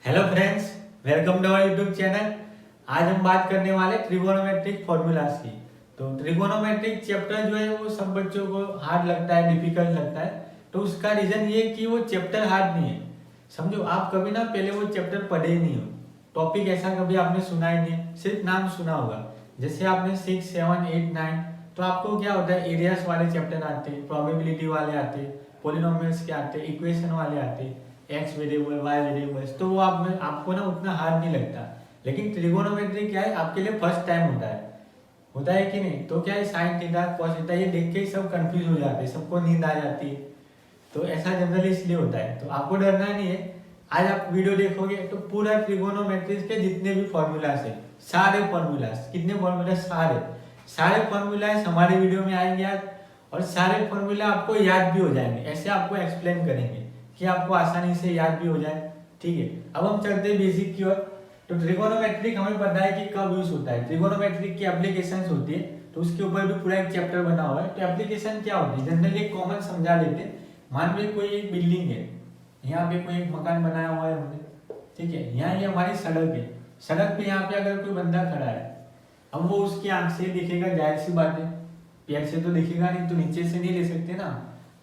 Hello friends, welcome to our YouTube channel. आज हम बात करने वाले ट्रिगोनोमेट्रिक फॉर्मूलाज की। तो ट्रिगोनोमेट्रिक चैप्टर जो है वो सब बच्चों को हार्ड लगता है, डिफिकल्ट लगता है। तो उसका रीजन ये कि वो चैप्टर हार्ड नहीं है। समझो, आप कभी ना पहले वो चैप्टर पढ़े ही नहीं हो, टॉपिक ऐसा कभी आपने सुना ही नहीं है, सिर्फ नाम सुना होगा। जैसे आपने 6, 7, 8, 9, तो आपको क्या होता है, एरियाज वाले चैप्टर आते हैं, प्रोबेबिलिटी वाले आते हैं, पोलिनोमियल्स के आते हैं, इक्वेशन वाले आते हैं, एक्स वेरिएबल, वाई वेरिएबल्स, तो वो आपको ना उतना हार्ड नहीं लगता। लेकिन ट्रिगोनोमेट्री क्या है, आपके लिए फर्स्ट टाइम होता है कि नहीं। तो क्या है, साइन थीटा, कॉस थीटा, ये देख के ही सब कंफ्यूज हो जाते हैं, सबको नींद आ जाती है। तो ऐसा जनरली इसलिए होता है, तो आपको डरना नहीं है। आज आप वीडियो देखोगे तो पूरा ट्रिगोनोमेट्रिक्स के जितने भी फॉर्मूलाज है, सारे फॉर्मूलाज, कितने फॉर्मूलाज, सारे सारे फॉर्मूलाज हमारे वीडियो में आएंगे आज। और सारे फॉर्मूला आपको याद भी हो जाएंगे, ऐसे आपको एक्सप्लेन करेंगे कि आपको आसानी से याद भी हो जाए। ठीक है, अब हम चलते हैं बेसिक की ओर। तो ट्रिगोनोमेट्रिक हमें पता है कि कब यूज होता है, ट्रिगोनोमेट्रिक की एप्लीकेशंस होती है, तो उसके ऊपर भी पूरा एक चैप्टर बना हुआ है। तो एप्लीकेशन क्या होती है, जनरली एक कॉमन समझा लेते हैं। मान लो कोई एक बिल्डिंग है, यहाँ पे कोई एक मकान बनाया हुआ है हमने, ठीक है, यहाँ ये हमारी सड़क है। सड़क पे यहाँ पे अगर कोई बंदा खड़ा है, अब वो उसकी आंख से दिखेगा, जाहिर सी बात है, पैर से तो दिखेगा नहीं, तो नीचे से नहीं ले सकते ना।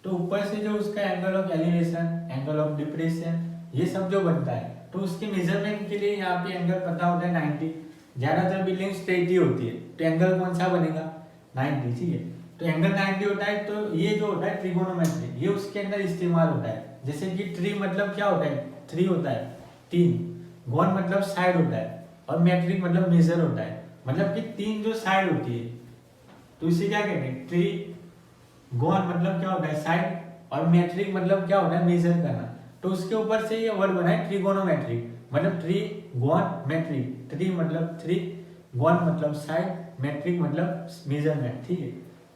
तो ऊपर से जो उसका angle of elevation, angle of depression, ये सब जो बनता है, तो उसके मेजरमेंट के लिए यहाँ पे एंगल पता होता है 90। ज्यादातर बिल्डिंग स्ट्रेट ही होती है, तो एंगल कौन सा बनेगा, 90। ठीक है, तो एंगल 90 होता है। तो ये जो होता है ट्रिगोनोमेट्री, ये उसके अंदर इस्तेमाल होता है। जैसे कि ट्री मतलब क्या होता है, 3 होता है, 3। गॉन मतलब साइड होता है, और मैट्रिक मतलब मेजर होता है, मतलब कि 3 जो साइड होती है, तो इसे क्या कहते हैं, ट्री। गॉन मतलब क्या होता है, साइड, और मैट्रिक मतलब क्या होता है, मेजर करना। तो उसके ऊपर से ये वर्ड बना है ट्रिगोनोमेट्रिक, मतलब ट्री, गॉन, मैट्रिक। ट्री मतलब 3, गॉन मतलब साइड, मैट्रिक मतलब मेजरमेंट। ठीक है,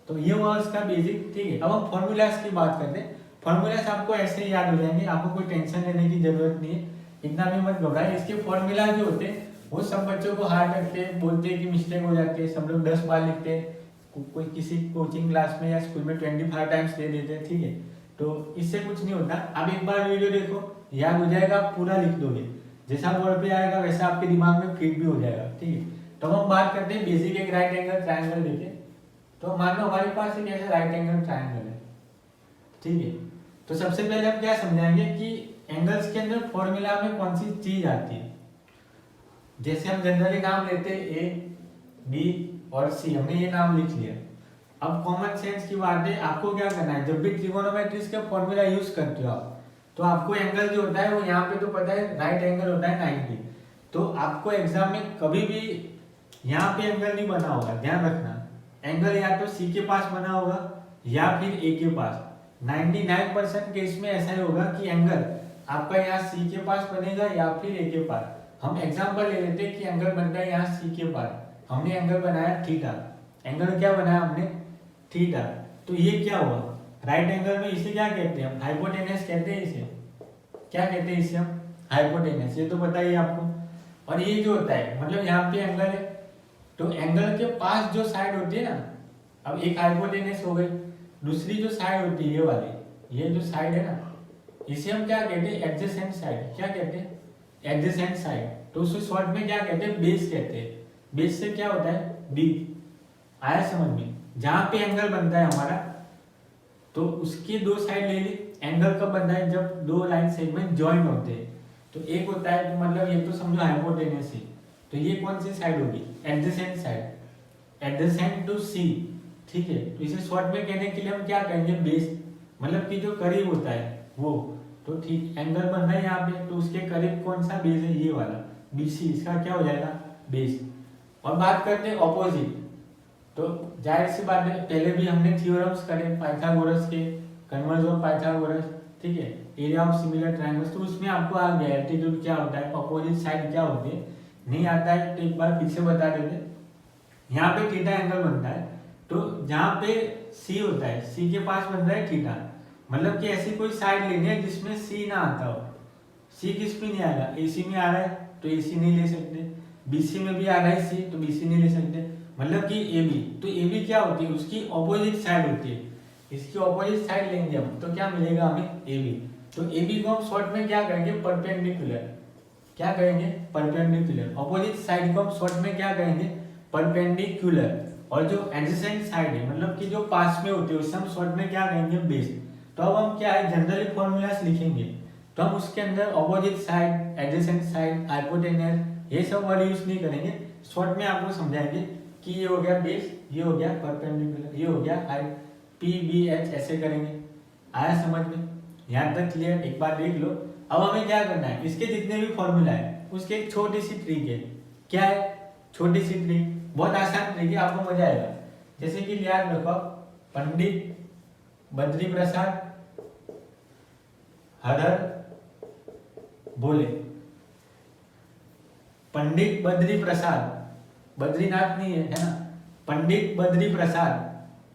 तो ये हुआ उसका बेसिक। ठीक है, अब हम फॉर्मूलाज की बात करते हैं। फॉर्मूलाज आपको ऐसे ही याद हो जाएंगे, आपको कोई टेंशन लेने की जरूरत नहीं है, इतना भी मत घबराए। इसके फॉर्मूला जो होते हैं वो सब बच्चों को हार्ड लगते हैं, बोलते हैं कि मिस्टेक हो जाती है, सब लोग 10 बार लिखते हैं, कोई किसी कोचिंग क्लास में या स्कूल में 25 टाइम्स दे देते हैं। ठीक है, तो इससे कुछ नहीं होता। आप एक बार वीडियो देखो, याद हो जाएगा, आप पूरा लिख दोगे, जैसा बोर्ड पे आएगा वैसा आपके दिमाग में फिट भी हो जाएगा। ठीक है, तो हम बात करते हैं बेसिक एक राइट एंगल ट्राइंगल देखे। तो मान लो हमारे पास एक ऐसा राइट एंगल ट्राइंगल है। ठीक है, तो सबसे पहले हम क्या समझाएंगे कि एंगल्स के अंदर फॉर्मूला में कौन सी चीज आती है। जैसे हम जनरली नाम लेते हैं ए, बी और सी, हमने ये नाम लिख लिया। अब कॉमन सेंस की बात है, आपको क्या करना है, जब भी ट्रिगोनोमेट्रिक्स का फॉर्मूला यूज करते हो आप, तो आपको एंगल जो होता है वो यहाँ पे तो पता है राइट एंगल होता है 90। तो आपको एग्जाम में कभी भी यहाँ पे एंगल नहीं बना होगा, ध्यान रखना। एंगल या तो सी के पास बना होगा या फिर ए के पास। 99% केस में ऐसा ही होगा कि एंगल आपका यहाँ सी के पास बनेगा या फिर ए के पास। हम एग्जाम्पल ले लेते हैं कि एंगल बनता है यहाँ सी के पास, हमने एंगल बनाया थीटा। एंगल क्या बनाया हमने, थीटा। तो ये क्या हुआ, राइट एंगल में इसे क्या कहते हैं, हम हाइपोटेनस कहते हैं इसे। क्या कहते हैं इसे हम, हाइपोटेनस, ये तो पता ही है आपको। और ये जो होता है, मतलब यहाँ पे एंगल है, तो एंगल के पास जो साइड होती है ना, अब एक हाइपोटेनस हो गई, दूसरी जो साइड होती है ये वाली, ये जो साइड है ना, इसे हम क्या कहते हैं, एडजेसेंट साइड। क्या कहते हैं, एडजेसेंट साइड। तो उसे शॉर्ट में क्या कहते हैं, बेस कहते हैं। बेस से क्या होता है, बी। आया समझ में, जहां पे एंगल बनता है हमारा, तो उसकी 2 साइड ले ली। एंगल कब बनता है, जब 2 लाइन सेगमेंट ज्वाइन होते हैं। तो एक होता है, तो मतलब ये तो समझो हाइपोटेनस है, तो ये कौन सी साइड होगी, एडजेसेंट साइड, एडजेसेंट टू सी। ठीक है, तो इसे शॉर्ट में कहने के लिए हम क्या कहेंगे, बेस, मतलब कि जो करीब होता है वो। तो ठीक, एंगल बन रहा है यहाँ पे, तो उसके करीब कौन सा बेस है, ये वाला बीसी, इसका क्या हो जाएगा, बेस। और बात करते हैं ऑपोजिट। तो जाहिर सी बात है, पहले भी हमने थ्योरम्स करे पाइथागोरस के, कन्वर्ज ऑफ पाइथागोरस, ठीक है, एरिया ऑफ सिमिलर ट्रायंगल्स, तो उसमें आपको आ गया एल्टीट्यूड क्या होता है, अपोजिट साइड क्या होती है। नहीं आता है तो एक बार फिर से बता देते। यहाँ पे थीटा एंगल बनता है, तो जहाँ पे सी होता है, सी के पास बन रहा है थीटा, मतलब कि ऐसी कोई साइड लेनी है जिसमें सी ना आता हो। सी किस पे नहीं आएगा, एसी में आ रहा है तो एसी नहीं ले सकते, बीसी में भी आ रहा है सी, तो बीसी नहीं ले सकते, मतलब कि ए बी। तो ए बी क्या होती है, उसकी ऑपोजिट साइड होती है। इसकी ऑपोजिट साइड लेंगे हम, तो क्या मिलेगा हमें, ए बी। तो ए बी को हम शॉर्ट में क्या करेंगे, परपेंडिकुलर। क्या कहेंगे, परपेंडिकुलर। ऑपोजिट साइड को हम शॉर्ट में क्या कहेंगे, परपेंडिकुलर। और जो एडजेसेंट साइड है मतलब कि जो पास में होते हैं उसे हम शॉर्ट में क्या कहेंगे, बेस। तो अब हम क्या है जनरली फॉर्मूलास लिखेंगे तो हम उसके अंदर opposite side, adjacent side, hypotenuse ये सब वर्ड यूज नहीं करेंगे। शॉर्ट में आपको समझाएंगे कि ये हो गया बेस, ये हो गया परपेंडिकुलर, ये हो गया हाइट, पी बी एच ऐसे करेंगे। आया समझ में, यहाँ तक क्लियर। एक बार देख लो। अब हमें क्या करना है, इसके जितने भी फॉर्मूला है उसके एक छोटी सी ट्रिक है। क्या है छोटी सी ट्रिक, बहुत आसान ट्रिक है, आपको मजा आएगा। जैसे कि याद रखो, पंडित बद्री प्रसाद हर हर बोले। पंडित बद्री प्रसाद, बद्रीनाथ नहीं है, है ना, पंडित बद्री प्रसाद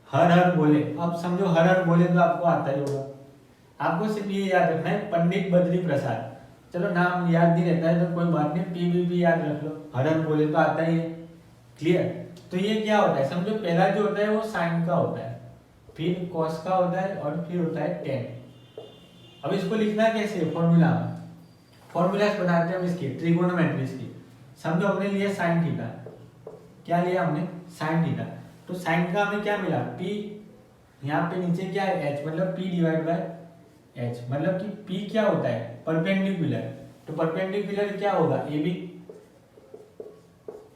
हर हर बोले। अब समझो हर हर बोले तो आपको आता ही होगा। आपको सिर्फ ये याद रखना है पंडित बद्री प्रसाद। चलो नाम याद नहीं रहता है तो कोई बात नहीं, पी याद रख लो, हर हर बोले तो आता ही है। क्लियर। तो ये क्या होता है, समझो पहला जो होता है वो साइन का होता है, फिर कॉस का होता है और फिर होता है टेन। अब इसको लिखना कैसे, फॉर्मूला में फॉर्मूलास बनाते हैं हम इसके ट्रिगोनोमेट्रीज की। समझो हमने लिया साइन थीटा, क्या लिया हमने, साइन थीटा। तो साइन का हमें क्या मिला, पी, यहाँ पे नीचे क्या है एच, मतलब पी डिवाइड बाय एच, मतलब कि पी क्या होता है, परपेंडिकुलर। तो परपेंडिकुलर क्या होगा, ए बी।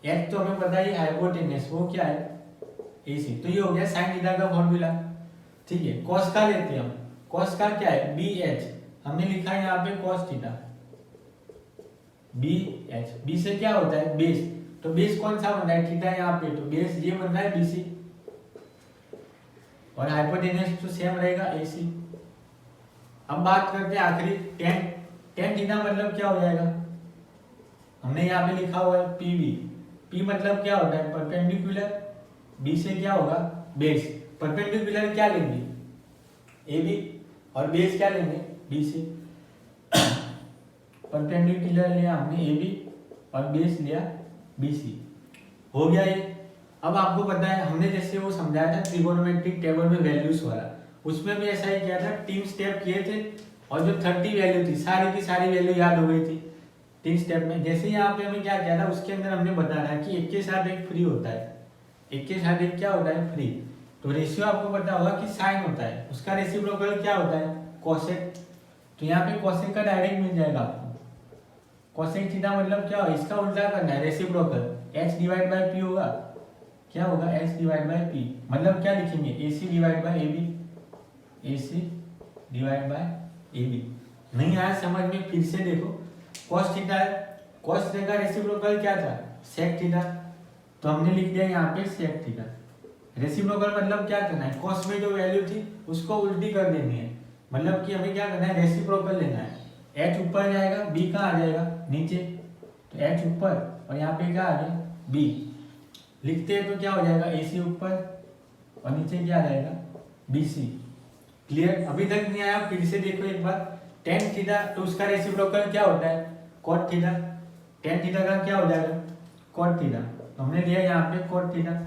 एच तो हमें पता ही हाइपोटेनस, वो क्या है, ए सी। तो ये हो गया साइन थीटा का फॉर्मूला। ठीक है, कॉस का लेते हैं हम, कॉस का क्या है, बी एच। हमने लिखा है यहाँ पे cos theta, B H. B से क्या होता है, बेस। तो बेस कौन सा बन रहा है, थीटा यहाँ पे, तो बेस ये बन रहा है बीसी। और हाइपोटेनस तो सेम रहेगा एसी। अब बात करते हैं आखिरी टेन। टेन थीटा मतलब क्या हो जाएगा, हमने यहाँ पे लिखा हुआ है पीवी। पी मतलब क्या होता है, परपेंडिकुलर। बी से क्या होगा, बेस। परपेंडिकुलर क्या लेंगे, ए बी, और बेस क्या लेंगे, बी सी। परपेंडिकुलर लिया हमने ए बी और बेस लिया बी सी। हो गया ये। अब आपको पता है हमने जैसे वो समझाया था ट्रिगोनोमेट्रिक टेबल में वैल्यूज वाला, उसमें भी ऐसा ही किया था, 3 स्टेप किए थे और जो 30 वैल्यू थी सारी की सारी वैल्यू याद हो गई थी 3 स्टेप में। जैसे यहाँ पे हमें क्या किया था, उसके अंदर हमने बताया कि एक के साथ एक फ्री होता है, एक के साथ एक क्या होता है, फ्री। तो रेशियो आपको पता होगा कि साइन होता है, उसका रेसिप्रोकल क्या होता है, कोसेक। तो यहाँ पे कोसेक का डायरेक्ट मिल जाएगा आपको। कोसेक थीटा मतलब क्या हो, इसका उल्टा करना है, reciprocal h divide by p होगा, क्या होगा, h डिवाइड बाय p। मतलब क्या लिखेंगे, ac divide by ab, ac divide by ab। नहीं आया समझ में, फिर से देखो। cos थीटा है, cos थीटा का रेसिप्रोकल क्या था, sec थीटा। तो हमने लिख दिया यहाँ पे sec थीटा। रेसिप्रोकल मतलब क्या करना है, cos में जो वैल्यू थी उसको उल्टी कर देनी है, मतलब कि हमें क्या करना है, रेसिप्रोकल लेना है। h ऊपर जाएगा, b कहाँ आ जाएगा, नीचे। तो h ऊपर और यहाँ पे क्या आ गया, b। लिखते हैं तो क्या हो जाएगा, ac ऊपर और नीचे क्या आ जाएगा, bc। क्लियर। अभी तक नहीं आया, फिर से देखो एक बार। tan थीटा तो उसका रेसिप्रोकल क्या होता है, cot थीटा। tan थीटा का क्या हो जाएगा, cot थीटा। तो हमने लिया यहाँ पे cot थीटा।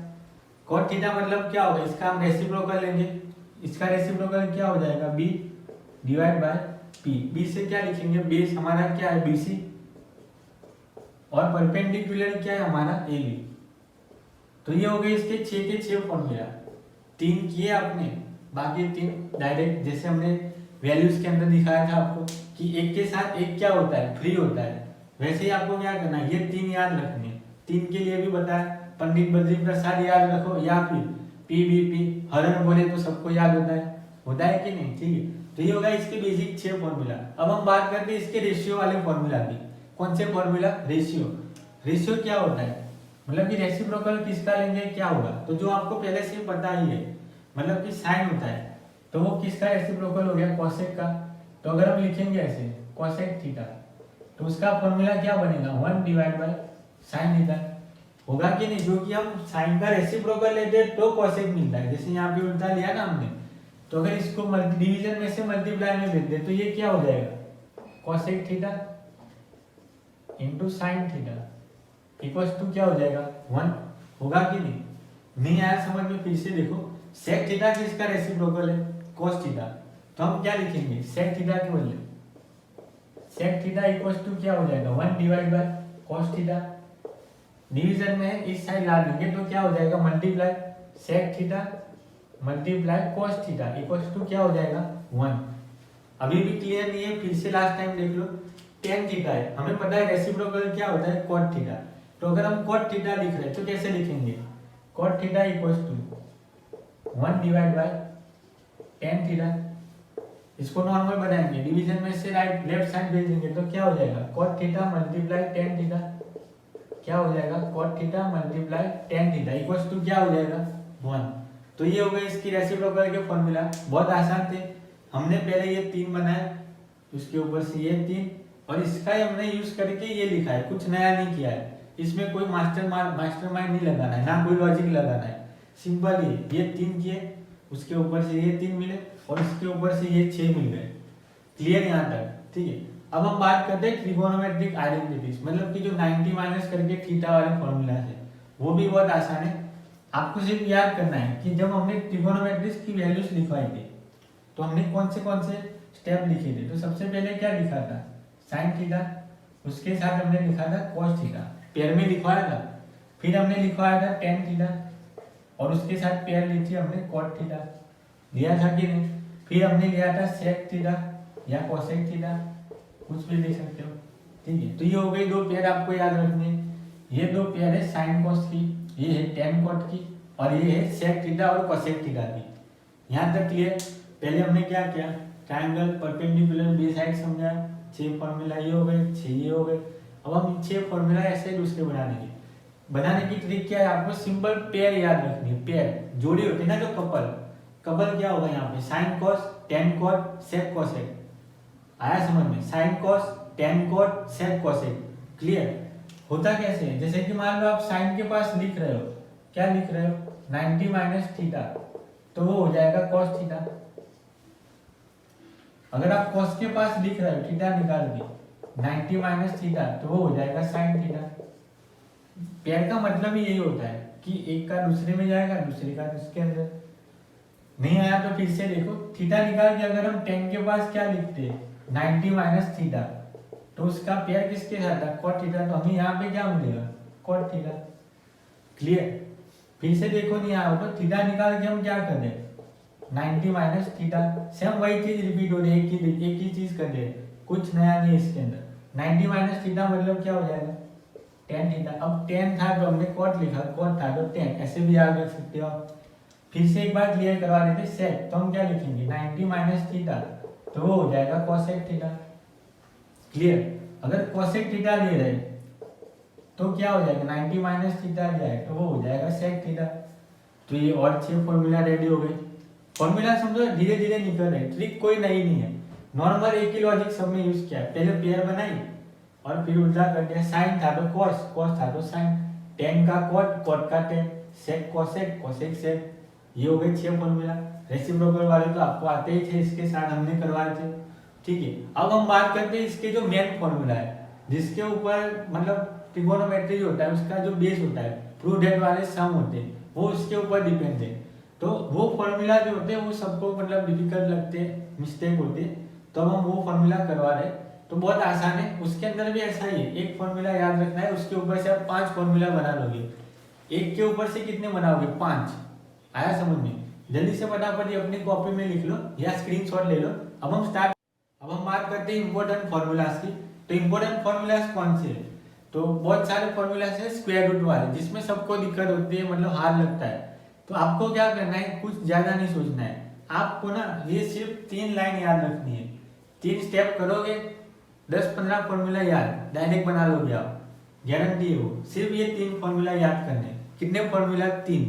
cot थीटा मतलब क्या होगा, इसका हम रेसिप्रोकल लेंगे, इसका रेसिप्रोकल क्या हो जाएगा, b divide by p। b से क्या लिखेंगे, बेस हमारा क्या है, bc, और परपेंडिकुलर क्या है हमारा, ab। तो ये हो गए इसके 6 के 6 फॉर्मूला। 3 किए आपने, बाकी 3 डायरेक्ट जैसे हमने वैल्यूज के अंदर दिखाया था आपको कि एक के साथ एक क्या होता है, फ्री होता है। वैसे ही आपको क्या करना है, ये 3 याद रखने। 3 के लिए भी बताया, पंडित बद्री प्रसाद याद रखो, या फिर पीबीपी हर हर बोले तो सबको याद होता है कि नहीं, ठीक है। तो ये होगा इसके बेसिक 6 फॉर्मूला। अब हम बात करते हैं इसके रेशियो वाले फॉर्मूला की। कौन से फॉर्मूला, रेशियो। रेशियो क्या होता है, मतलब कि रेसिप्रोकल किसका लेंगे क्या होगा, तो जो आपको पहले से पता ही है, मतलब कि साइन होता है तो वो किसका रेसिप्रोकल हो गया, कोसेक का। तो अगर हम लिखेंगे ऐसे कोसेक थीटा तो उसका फॉर्मूला क्या बनेगा, 1 डिवाइड बाय साइन थीटा। होगा कि नहीं, जो कि हम साइन का रेसिप्रोकल लेते हैं तो कोसेक मिलता है। जैसे यहाँ पे उल्टा लिया ना हमने, तो अगर इसको डिवीजन में से मल्टीप्लाई में लेते तो ये क्या हो जाएगा, cosec theta into sine theta equals to क्या हो जाएगा, 1। होगा कि नहीं आया समझ में, फिर से देखो। सेक थीटा किसका रेसिप्रोकल है, कोस थीटा। तो हम क्या लिखेंगे, सेक थीटा के बदले सेक थीटा इक्वल टू क्या हो जाएगा 1 divide by cos theta. Division में इस साइड ला देंगे तो क्या हो जाएगा multiply sec theta multiply cos theta equal to क्या हो जाएगा 1। अभी भी क्लियर नहीं है, फिर से लास्ट टाइम देख लो। टेन थीटा है, हमें पता है रेसिप्रोकल क्या होता है कॉट थीटा। तो अगर हम कॉट थीटा लिख रहे हैं तो कैसे लिखेंगे cot theta equal to 1 divide by tan theta. इसको नॉर्मल बनाएंगे, डिवीजन में से राइट लेफ्ट साइड भेज देंगे तो क्या हो जाएगा cot theta multiply tan theta. क्या हो जाएगा cot theta multiply tan theta equal to क्या हो जाएगा 1। तो ये हो गए इसकी रेसिप्रोकल के फॉर्मूला। बहुत आसान थे, हमने पहले ये 3 बनाया, उसके ऊपर से ये 3 और इसका ही हमने यूज करके ये लिखा है, कुछ नया नहीं किया है। इसमें कोई मास्टरमाइंड नहीं लगाना है, ना कोई लॉजिक लगाना है। सिंपल ही ये 3 किए, उसके ऊपर से ये 3 मिले और इसके ऊपर से ये 6 मिल गए। क्लियर यहाँ तक? ठीक है। अब हम बात करते हैं ट्रिगोनोमेट्रिक आइडेंटिटीज, मतलब कि जो 90 माइनस करके थीटा वाले फॉर्मूला है वो भी बहुत आसान है। आपको सिर्फ याद करना है कि जब हमने ट्रिगोनोमेट्रिक्स की वैल्यूज लिखवाई थी तो हमने कौन से स्टेप लिखे थे। तो सबसे पहले क्या लिखा था साइन थीटा, उसके साथ हमने लिखा था कॉस थीटा, पेयर में लिखवाया था। फिर हमने लिखवाया था टेन थीटा और उसके साथ पेयर ली थी हमने कॉट थीटा, लिया था कि नहीं। फिर हमने लिया था सेक थीटा या कोसेक थीटा, कुछ भी लिख सकते हो। ठीक है, तो ये हो गई 2 पेयर आपको याद रखने। ये 2 पेयर है साइन कॉस की, ये है टेन कॉट की और ये है सेक थीटा और कोसेक थीटा की। यहाँ तक क्लियर? पहले हमने क्या किया ट्रायंगल परपेंडिकुलर बी साइड समझा, 6 फॉर्मूला ये हो गए, 6 ये हो गए। अब हम 6 फॉर्मूला ऐसे दूसरे बना देंगे। बनाने की ट्रिक क्या है, आपको सिंपल पेयर याद रखनी है। पेयर जोड़ी होती है ना, जो कपल क्या होगा यहाँ पे sine cos tan cot sec cosec. आया समझ में? Sine cos tan cot sec cosec. Clear? होता कैसे है, जैसे कि मान लो आप साइन के पास लिख रहे हो, क्या लिख रहे हो 90 माइनस थीटा, तो वो हो जाएगा कॉस थीटा। अगर आप कॉस के पास लिख रहे हो थीटा निकाल के 90 माइनस थीटा, तो वो हो जाएगा साइन थीटा। पेयर का मतलब ही यही होता है कि एक का दूसरे में जाएगा, दूसरे का इसके अंदर। नहीं आया तो फिर से देखो, थीटा निकाल के अगर हम 10 के पास क्या लिखते 90 माइनस थीटा, तो उसका पेयर किसके साथ था कॉट थीटा, तो हमें यहाँ पे क्या मिलेगा कॉट थीटा। क्लियर? फिर से देखो नहीं आया तो थीटा निकाल के हम क्या कर दें 90 माइनस थीटा, सेम वही चीज रिपीट हो रही है, एक ही चीज कर दे, कुछ नया नहीं है इसके अंदर। 90 माइनस थीटा मतलब क्या हो जाएगा टेन थीटा। अब 10 था तो हमने कॉट लिखा, कॉट था तो 10, ऐसे भी याद रख सकते हो आप। फिर से एक बार क्लियर करवा देते सेक, तो हम क्या लिखेंगे 90 माइनस थीटा, तो वो हो जाएगा कोसेक थीटा। क्लियर? अगर कोसेक थीटा ले रहे तो क्या हो जाएगा 90 माइनस थीटा लिया है तो वो हो जाएगा सेक थीटा। तो ये और 6 फॉर्मूला रेडी हो गए। फॉर्मूला समझो धीरे धीरे निकल रहे, ट्रिक कोई नई नहीं है, नॉर्मल एक ही लॉजिक सब में यूज किया है। पहले पेयर बनाई और फिर उल्टा कर दिया, साइन था तो कॉस, कॉस था तो साइन, टेन का कॉट, कॉट का tan, sec cosec, cosec sec. ये हो गए 6 फॉर्मूला। रेसिप्रोकल वाले तो आपको आते ही थे, इसके साथ हमने करवाए थे। ठीक है, अब हम बात करते हैं इसके जो मेन फॉर्मूला है, जिसके ऊपर मतलब ट्रिगोनोमेट्री होता है, उसका जो बेस होता है, प्रूव दैट वाले सम होते हैं, वो उसके ऊपर डिपेंड है। तो वो फॉर्मूला जो होते हैं वो सबको मतलब डिफिकल्ट लगते हैं, मिस्टेक होते हैं, तो अब हम वो फॉर्मूला करवा रहे हैं। तो बहुत आसान है, उसके अंदर भी ऐसा ही है, एक फॉर्मूला याद रखना है, उसके ऊपर से आप 5 फॉर्मूला बना लोगे। एक के ऊपर से कितने बनाओगे 5। आया समझ में? जल्दी से फटाफट ये अपनी कॉपी में लिख लो या स्क्रीनशॉट ले लो। अब हम बात करते हैं इंपॉर्टेंट फॉर्मूलाज की। तो इंपॉर्टेंट फॉर्मूलाज कौन से हैं? तो बहुत सारे फॉर्मूलाज है स्क्वायर रूट वाले, जिसमें सबको दिक्कत होती है, मतलब हार्ड लगता है। तो आपको क्या करना है, कुछ ज्यादा नहीं सोचना है आपको ना, ये सिर्फ 3 लाइन याद रखनी है। 3 स्टेप करोगे 10-15 फॉर्मूला याद डायरेक्ट बना लोगे आप, गारंटी है वो। सिर्फ ये 3 फॉर्मूला याद करने। कितने फॉर्मूला? 3।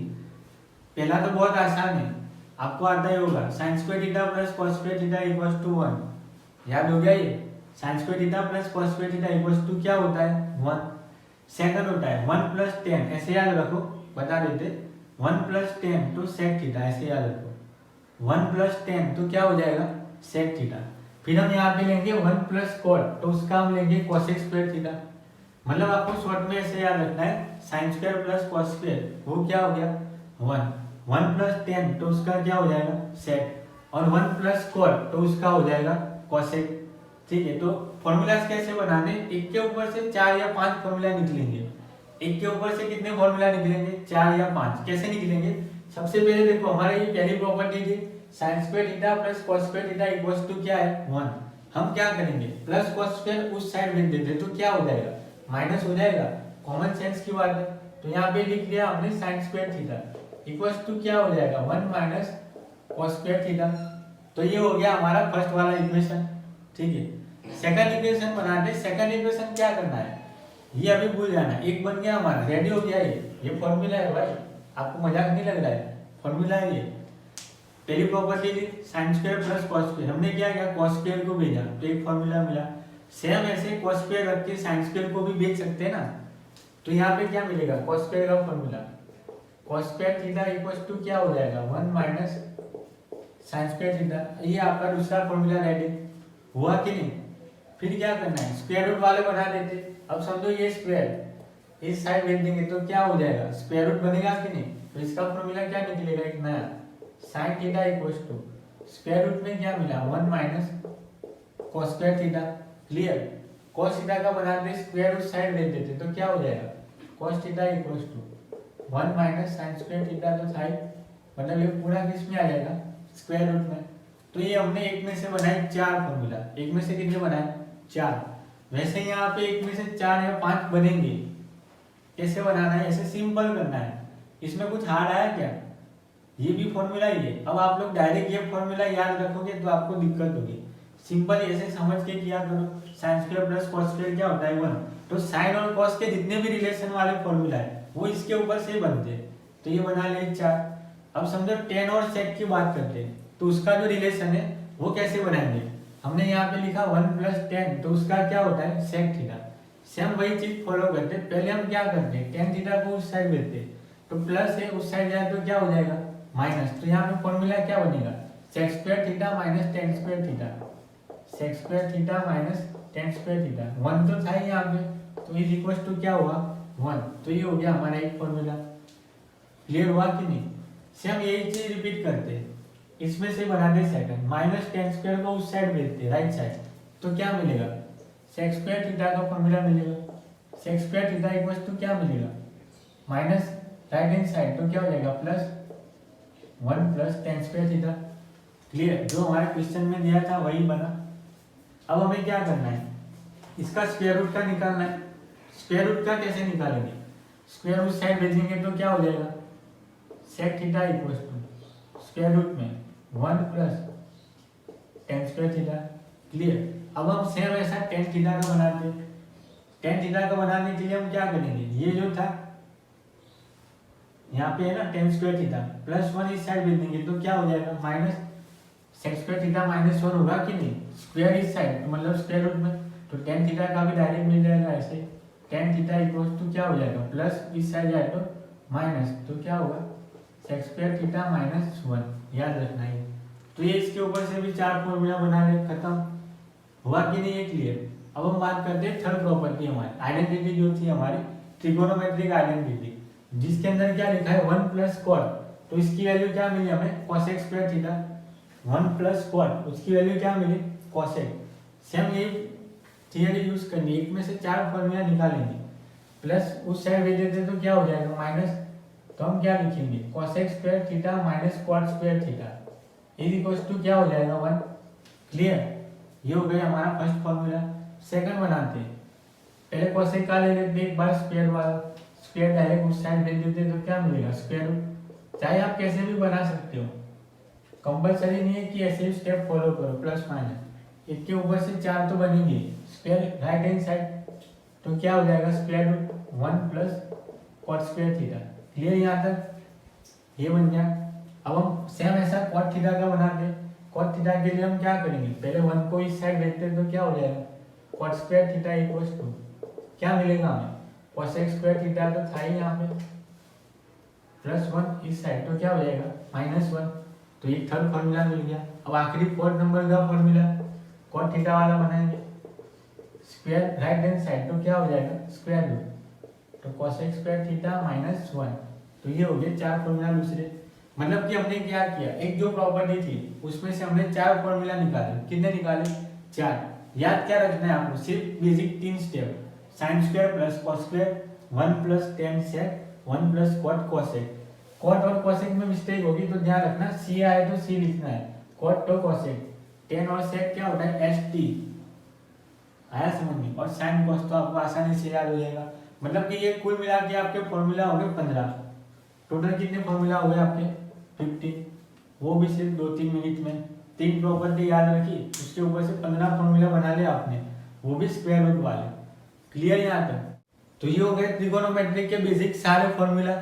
पहला तो बहुत आसान है, आपको आता ही होगा, sine square theta plus cos square theta equals to 1। याद हो गया ये? Sine square theta plus cos square theta equals to क्या होता है 1। सेकंड होता है 1 + 10, ऐसे याद रखो, बता देते 1 + 10 तो सेक थीटा, ऐसे याद रखो। 1 + 10 तो क्या हो जाएगा सेक थीटा। फिर हम यहाँ पे लेंगे 1 + cot, तो उसका हम लेंगे कोसेक स्क्वायर थीटा। मतलब आपको शॉर्ट में ऐसे याद रखना है, sign square plus cos square, वो क्या हो गया 1। 1 + 10 तो उसका क्या हो जाएगा सेक, और 1 + cot तो उसका हो जाएगा कोसेक। ठीक है, तो फॉर्मूलाज कैसे बनाने, एक के ऊपर से 4 या 5 फॉर्मूला निकलेंगे। एक के ऊपर से कितने फॉर्मूला निकलेंगे, 4 या 5। कैसे निकलेंगे, सबसे पहले देखो हमारा ये पहली प्रॉपर्टी थी sin square theta plus cos square theta equals to क्या है 1। हम क्या करेंगे, प्लस cos स्क्वायर उस साइड लिख देते तो क्या हो जाएगा, माइनस हो जाएगा। कॉमन सेंस की बात है, तो यहाँ पे लिख दिया हमने sin square theta equals to क्या हो जाएगा 1 माइनस cos स्क्वायर थीटा। तो ये हो गया हमारा फर्स्ट वाला इक्वेशन, ठीक है। सेकंड इक्वेशन बनाते, सेकंड इक्वेशन क्या करना है, ये अभी भूल जाना। एक बन गया हमारा, रेडी हो गया ये फॉर्मूला है भाई, आपको मजाक नहीं लग रहा है, फॉर्मूला है ये। पहली प्रॉपर्टी ली sin square plus cos square, हमने क्या किया cos स्क्वायर को भेजा तो एक फॉर्मूला मिला। सेम ऐसे cos स्क्वायर रख के sin स्क्वायर को भी भेज सकते हैं ना, तो यहाँ पे क्या मिलेगा cos स्क्वायर का formula cos square theta equals to क्या हो जाएगा 1 माइनस sin स्क्वायर थीटा। ये आपका दूसरा फॉर्मूला रेडी हुआ कि नहीं। फिर क्या करना है, स्क्वायर रूट वाले बना देते। अब समझो ये स्क्वायर इस साइड भेज देंगे तो क्या हो जाएगा, स्क्वायर रूट बनेगा कि नहीं। तो इसका फॉर्मूला क्या निकलेगा, एक नया sin theta equals to square root में क्या मिला 1 minus cos square theta. Clear, cos theta का बनाते स्क्वायर रूट साइड भेज देते तो क्या हो जाएगा cos theta equals to 1 minus sin square theta. तो साइड मतलब ये पूरा किस में आ जाएगा, स्क्वायर रूट में। तो ये हमने एक में से बनाए 4 फॉर्मूला, एक में से कितने बनाए 4। वैसे यहाँ पे एक में से 4 या 5 बनेंगे। कैसे बनाना है, ऐसे सिंपल करना है, इसमें कुछ हार्ड आया क्या, ये भी फॉर्मूला ही है। अब आप लोग डायरेक्ट ये फॉर्मूला याद रखोगे तो आपको दिक्कत होगी। सिंपल ऐसे समझ के किया करो, sin square plus cos square क्या होता है 1। तो sin और cos के जितने भी रिलेशन वाले फॉर्मूला है वो इसके ऊपर से बनते हैं। तो ये बना ले 4। अब समझो tan और sec की बात करते हैं, तो उसका जो रिलेशन है वो कैसे बनाएंगे। हमने यहाँ पे लिखा 1 प्लस tan, तो उसका क्या होता है sec थीटा। सेम वही चीज फॉलो करते, पहले हम क्या करते हैं tan थीटा को उस साइड देते, तो प्लस है उस साइड जाए तो क्या हो जाएगा माइनस। तो यहाँ पे फॉर्मूला क्या बनेगा sec square theta minus tan square theta, sec square theta minus tan square theta. 1 तो था ही यहाँ पे, तो इज इक्वल टू क्या हुआ 1। तो ये हो गया हमारा एक फॉर्मूला। क्लियर हुआ कि नहीं। सेम यही चीज रिपीट करते, इसमें से बनाते सेकंड माइनस tan स्क्वायर को उस साइड भेजते राइट साइड, तो क्या मिलेगा sec स्क्वायर थीटा का फॉर्मूला मिलेगा। sec square theta equal to क्या मिलेगा माइनस राइट हैंड साइड, तो क्या हो जाएगा plus 1 plus tan square theta. Clear, जो हमारे क्वेश्चन में दिया था वही बना। अब हमें क्या करना है, इसका स्क्वायर रूट का निकालना है। स्क्वायर रूट का कैसे निकालेंगे, स्क्वायर रूट साइड भेजेंगे तो क्या हो जाएगा sec theta equals to square root में 1 plus tan square theta. Clear, अब हम सेम ऐसा tan थीटा का बनाते हैं। tan थीटा का बनाने के लिए हम क्या करेंगे, ये जो था यहाँ पे है ना tan स्क्वायर थीटा प्लस 1 इस साइड भेज देंगे तो क्या हो जाएगा minus sec square theta minus 1 होगा कि नहीं, स्क्वायर इस साइड मतलब स्क्वायर रूट में, तो tan थीटा का भी डायरेक्ट मिल जाएगा ऐसे। tan थीटा इक्वल्स टू क्या हो जाएगा प्लस इस साइड जाए तो माइनस, तो क्या होगा sec स्क्वायर थीटा माइनस 1। याद रखना है। तो ये इसके ऊपर से भी 4 फॉर्मूला बना ले, खत्म हुआ कि नहीं, ये क्लियर। अब हम बात करते हैं थर्ड प्रॉपर्टी हमारी, आइडेंटिटी जो थी हमारी ट्रिगोनोमेट्रिक आइडेंटिटी, जिसके अंदर क्या लिखा है 1 प्लस cot। तो इसकी वैल्यू क्या मिली हमें cosec square theta. 1 plus cot उसकी वैल्यू क्या मिली cosec। सेम ये थियरी यूज करनी, एक में से 4 फॉर्मूला निकालेंगे, प्लस उस साइड भेज देते तो क्या हो जाएगा माइनस। तो हम क्या लिखेंगे cosec square theta minus cot square theta is equal to क्या हो जाएगा 1। क्लियर, ये हो गया हमारा फर्स्ट फॉर्मूला। सेकंड बनाते हैं, पहले cosec का ले लेते एक बार स्क्वायर वाला, स्क्वायर डायरेक्ट उस साइड भेज देते तो क्या मिलेगा स्क्वायर रूट। चाहे आप कैसे भी बना सकते हो, कंपलसरी नहीं है कि ऐसे स्टेप फॉलो करो प्लस माइनस। एक के ऊपर से 4 तो बनेंगे, स्क्वायर राइट हैंड साइड तो क्या हो जाएगा square root 1 plus cot square theta. Clear, यहाँ तक ये बन गया। अब हम सेम ऐसा cot थीटा का बनाते हैं। cot थीटा के लिए हम क्या करेंगे, पहले 1 को इस साइड भेजते तो क्या हो जाएगा cot square theta equals to क्या मिलेगा हमें cosec स्क्वायर थीटा तो था ही यहाँ पे, प्लस 1 इस साइड तो क्या हो जाएगा माइनस 1। तो ये थर्ड फॉर्मूला मिल गया। अब आखिरी 4 नंबर का फॉर्मूला cot थीटा वाला बनाएंगे, स्क्वायर राइट हैंड साइड तो क्या हो जाएगा स्क्वायर रूट, तो cosec स्क्वायर थीटा माइनस 1। तो ये हो गए 4 फॉर्मूला दूसरे। मतलब कि हमने क्या किया, एक जो प्रॉपर्टी थी उसमें से हमने 4 फॉर्मूला निकाले। कितने निकाले 4। याद क्या रखना है आपको, सिर्फ basic 3 step, sine square plus cos square, 1 plus tan sec, 1 plus cot cosec. Cot और कोसेक में मिस्टेक होगी तो ध्यान रखना, सी आए तो सी लिखना है, कॉट तो कोसेक, टेन और सेक क्या होता है एस टी, आया समझ में, और साइन कॉस तो आपको आसानी से याद हो जाएगा। मतलब कि ये कुल मिला के आपके फॉर्मूला हो गए 15। टोटल कितने फॉर्मूला हो गए आपके 50, वो भी सिर्फ 2-3 मिनट में। 3 प्रॉपर्टी याद रखी, उसके ऊपर से 15 फॉर्मूला बना लिया आपने, वो भी स्क्वायर रूट वाले। क्लियर यहाँ तक? तो ये हो गए ट्रिगोनोमेट्री के बेसिक सारे फॉर्मूला।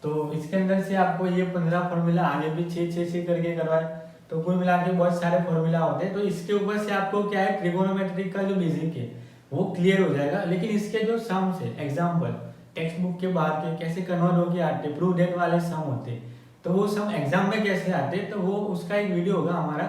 तो इसके अंदर से आपको ये 15 फॉर्मूला आगे भी 6 करके करवाए, तो कुल मिला के बहुत सारे फॉर्मूला होते हैं। तो इसके ऊपर से आपको क्या है, ट्रिगोनोमेट्री का जो बेसिक है वो क्लियर हो जाएगा। लेकिन इसके जो सम्स है, एग्जाम्पल टेक्स्ट बुक के बाहर के कैसे कन्वर्ट होके आते, प्रूफ डेट वाले सम होते, तो वो सम एग्जाम में कैसे आते, तो वो उसका एक वीडियो होगा हमारा,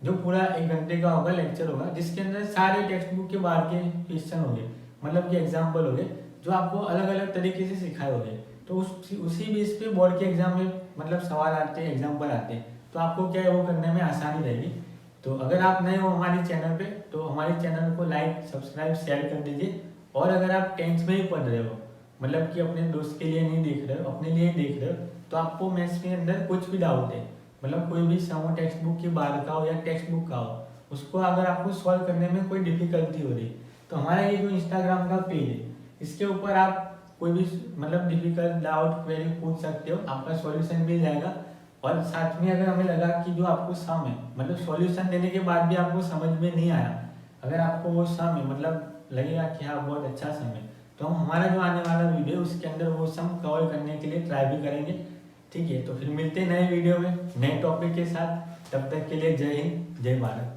जो पूरा 1 घंटे का होगा, लेक्चर होगा, जिसके अंदर सारे टेक्स्ट बुक के बाहर के क्वेश्चन होंगे, मतलब कि एग्जाम्पल होंगे, जो आपको अलग अलग तरीके से सिखाए होंगे। तो उसी बेस पे बोर्ड के एग्जाम में मतलब सवाल आते हैं, एग्जाम्पल आते हैं, तो आपको क्या है वो करने में आसानी रहेगी। तो अगर आप नए हो हमारे चैनल पे, तो हमारे चैनल को लाइक सब्सक्राइब शेयर कर दीजिए। और अगर आप 10th में ही पढ़ रहे हो, मतलब कि अपने दोस्त के लिए नहीं देख रहे हो, अपने लिए देख रहे हो, तो आपको मैथ्स के अंदर कुछ भी डाउट है, मतलब कोई भी सम टेक्स्ट बुक के बाहर का हो या टेक्स्ट बुक का हो, उसको अगर आपको सॉल्व करने में कोई डिफिकल्टी हो रही, तो हमारा ये जो इंस्टाग्राम का पेज है, इसके ऊपर आप कोई भी मतलब डिफिकल्ट डाउट क्वेरी पूछ सकते हो, आपका सॉल्यूशन मिल जाएगा। और साथ में अगर हमें लगा कि जो आपको सम है, मतलब सॉल्यूशन देने के बाद भी आपको समझ में नहीं आया, अगर आपको वो सम है मतलब लगेगा कि हाँ बहुत अच्छा सम है, तो हम हमारा जो आने वाला वीडियो है उसके अंदर वो सम कवर करने के लिए ट्राई भी करेंगे। ठीक है, तो फिर मिलते हैं नए वीडियो में नए टॉपिक के साथ। तब तक के लिए जय हिंद, जय भारत।